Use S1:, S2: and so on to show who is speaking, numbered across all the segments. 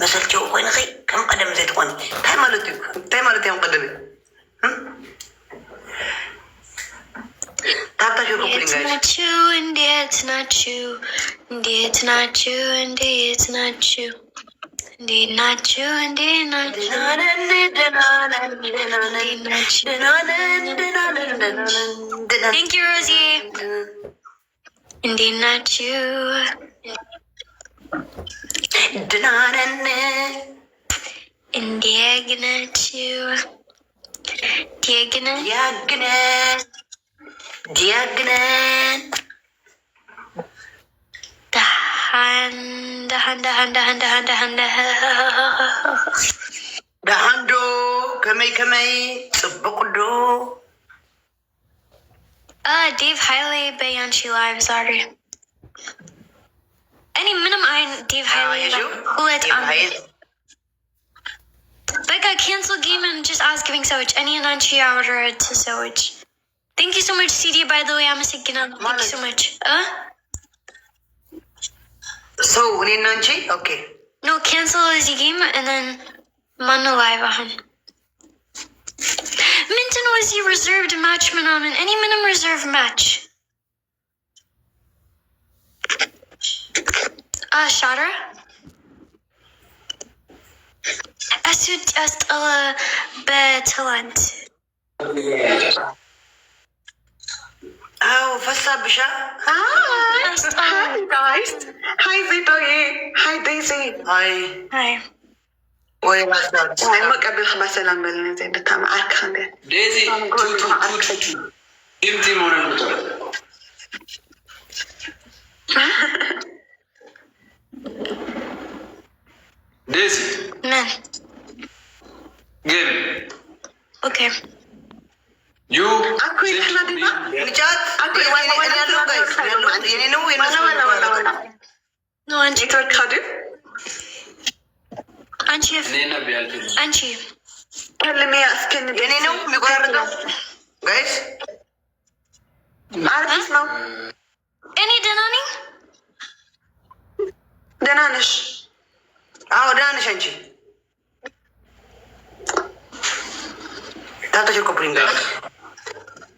S1: مسلتي وين خي كم قدم زيت وين تاي مالتي يوم قدمي
S2: It's not true, and it's not true, and it's not true, and it's not true. Indeed not true, indeed not true. Thank you, Rosie. Indeed not true. Indeed not true. Diagnan.
S1: دهندو كمي صبقدو
S2: Dave Hiley Bayanchi live, sorry. Any minimum iron Dave Hiley Becca cancel game and just ask giving sewage. Any Ananchi order to sewage. Thank you so much, CD, by the way. I'm a second. Thank you so much.
S1: So, Nanchi? Okay.
S2: No, cancel the game and then Mano live on. Minton was the reserved match, Manaman. Any minimum reserve match. Shadra? Asut est betalent.
S1: Oh, what's up, Bisha?
S3: Hi, guys. Hi, Zitoye. Hi, Daisy.
S2: Hi.
S1: Wait, what's up?
S3: I'm not going to have a million in the time. I can't.
S4: Daisy, empty motor. Daisy.
S2: Man.
S4: Game.
S2: Okay.
S4: You.
S2: No, Anchi. Anchi.
S3: Let me ask you.
S1: Guys?
S2: Any Danani?
S3: Dananish.
S1: Oh, Danish, Anchi. Tata your coupling, guys.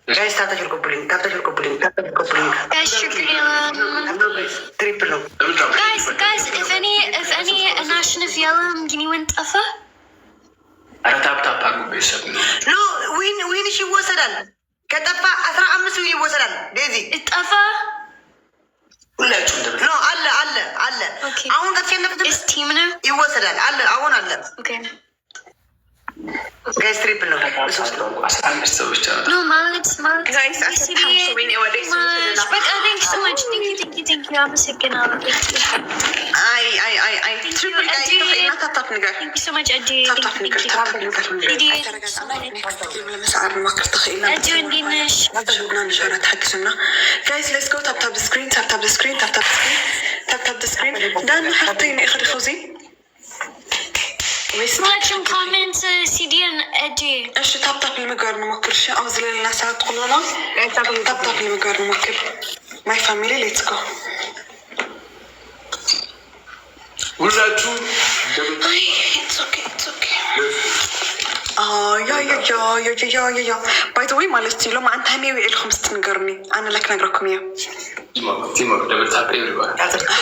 S1: Tata your coupling.
S2: Guys,
S1: Triple.
S2: Guys, if any national film, can you win Tafa?
S1: No, win she was a done. Katafa, Asra Amsu was a done. Daisy.
S2: Tafa?
S1: No, Allah.
S2: Okay.
S1: I want to send
S2: Is team now?
S1: it was a done. Allah, I want Allah.
S2: Okay.
S1: Guys, triple.
S2: No, Mallet's.
S3: Guys, I said I'm showing you what they
S2: But thank you so much. Thank you. I'm a second.
S1: I.
S3: Triple guys.
S2: Thank you so much, Adi.
S3: Guys, let's go tap the screen. Tap the screen. Dan حاطين اخر خوزي.
S2: Selection comments CD and Adi.
S3: ايش تاب المقارنة ما كل شيء أوزل الناس تقول لنا تاب المقارنة ما كل my family let's go. It's okay. يا by the way مالستي لو ما أنت همي ويلكم ستنقرني أنا لك نقرأكم يا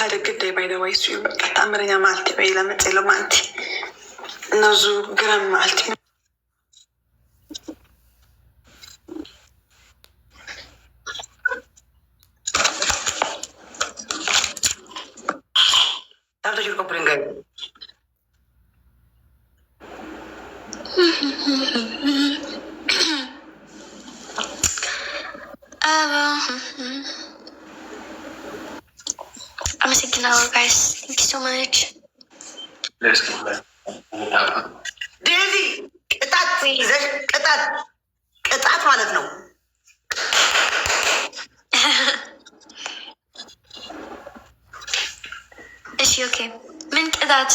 S3: هذا good day by the way سوي تأمرني مالتي بعيلة متى لو ما أنت نزو جرام مالتي
S1: Tata your coupling, guys.
S2: I'm a second hour, guys. Thank you so much.
S4: Let's go.
S1: Daisy, ቅጣት ማለት ነው።
S2: እሺ ኦኬ ምን ቅጣት?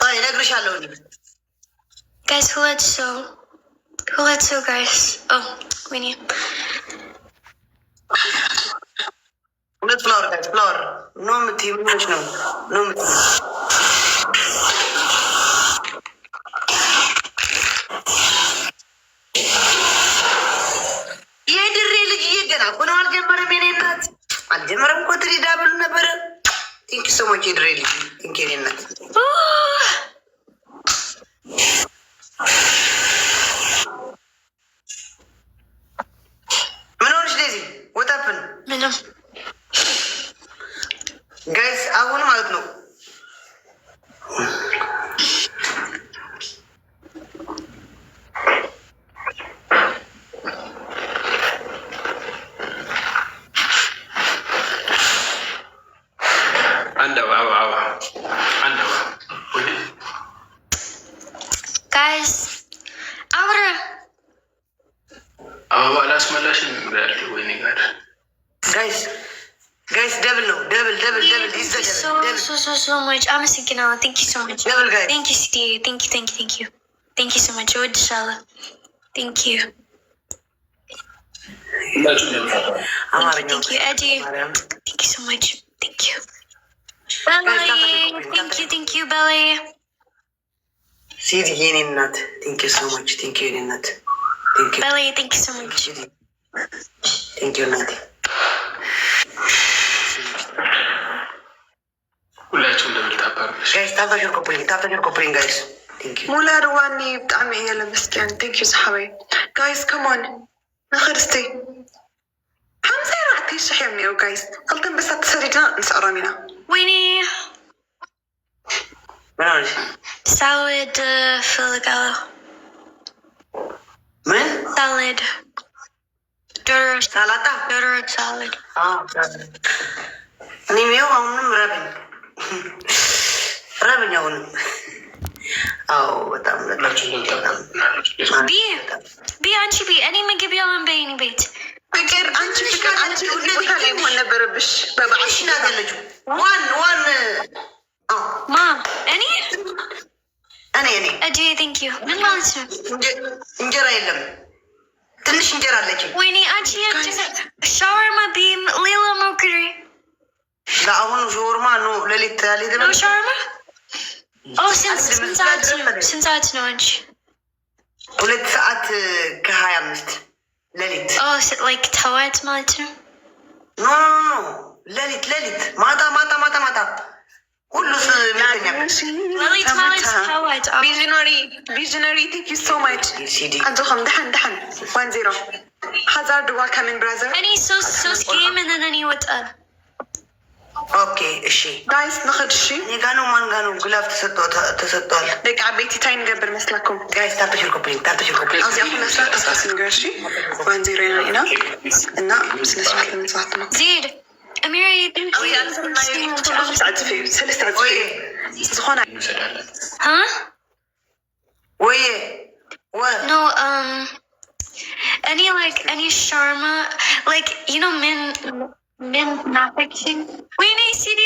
S1: አይ እነግርሻለሁ።
S2: Guys, who let so guys? Oh, Winnie.
S1: ሁለት ፍላወር ጋይስ ፍላወር ኖ የምትይ ምንሽ ነው ኖ የምትይ የድሬ ልጅ እየገና ሆነ አልጀመረም። የኔ እናት አልጀመረም እኮ ትሪ ዳብሉ ነበረ። ቲንክ ሶሞች የድሬ ልጅ ቲንክ የኔ እናት ምን ሆነሽ ዴዚ ወጣብን
S2: ምንም
S1: ጋይስ አሁን ማለት ነው
S2: ጋይስ አብረ
S4: አበባ ላስመላሽን ያለ ወይኔ ጋር
S1: ጋይስ ጋይስ ደብል ነው ደብል ደብል ደብል
S2: so much አመሰግናለሁ። thank you so much
S1: ደብል ጋይስ
S2: thank you Steve thank you so much እወድሻለሁ thank you thank you Eddie thank you so much thank you Belly thank you Belly
S1: ሲዲ የኔ እናት ቲንክ ዩ ሶ ማች ቲንክ ዩ የኔ እናት ቲንክ ዩ
S2: Belly thank you so much
S1: ቲንክ ዩ እናት
S4: ሁላችሁም እንደምታባርሽ
S1: ጋይስ ታብታሽር ኮፕሪንግ ጋይስ ቲንክ ዩ
S3: ሙላ ርዋኒ ብጣዕሚ እየ ለመስኪያን ቴንክ ዩ ሰሓበይ ጋይስ ከሞን ንክድስቲ ሓምሳ ራዕቲ ሽሕዮም ኒኡ ጋይስ ክልተን በሳት ተሰሪድና ንስዕሮም ኢና
S2: ወይኔ
S1: ምን ሆነሽ
S2: salad ፈልጋለሁ
S1: ምን
S2: salad ዶሮ
S1: ሳላጣ
S2: salad
S1: እኔ ሚው አሁንም ረብኝ አሁንም አዎ በጣም
S2: ቢ አንቺ ቢ እኔ ምግብ ያለን በይኒ ቤት
S3: ፍቅር አንቺ ሁሌ ቦታ ላይ መሆን ነበረብሽ በበዓል
S1: ናገለች ዋን
S2: ማም እኔ
S1: እጄ
S2: ቴንክ ዩ ምን ማለት ነው?
S1: እንጀራ የለም ትንሽ እንጀራ አለችኝ።
S2: ወይኔ አንቺ ሻወርማ ቢም ሌላ ሞክሪ
S1: ለአሁኑ ሻወርማ ነው ሌሊት አልሄድም
S2: ነው ሻወርማ ስንት ሰዓት ነው አንቺ?
S1: 2 ሰዓት ከ25 ሌሊት
S2: ላይክ ተዋት ማለት ነው?
S1: ኖ ሌሊት ማታ ሁሉ
S2: ሌሊት ማለት ተዋት
S3: ቪዥነሪ ቴንክ ዩ ሶ ማች አንጆኸም ድሓን 1-0 ሃዛርድ ዋልካምን ብራዘር
S2: እኔ ሶስት ጌም እኔ ወጣል
S1: ኦኬ እሺ
S3: ጋይስ ንኽድ እሺ
S1: እኔ ጋ ነው ማን ጋ ነው ግላፍ ተሰጥቷል
S3: ደቂ ዓበይቲ ታይ ንገብር መስላኩም
S1: ጋይስ ታብተሽር ኮፕሊንግ
S3: ኣብዚ ኣኹ መስራት ተሳሲ ንገር እሺ 1-0 ኢና እና ስነስርዓት ንምፅዋት ነው
S2: ዜድ ኣሚራ
S3: ሰለስተ ዕፅፊ ዝኾነ
S1: ወየ
S2: no any shawarma like you know min not fiction we need CD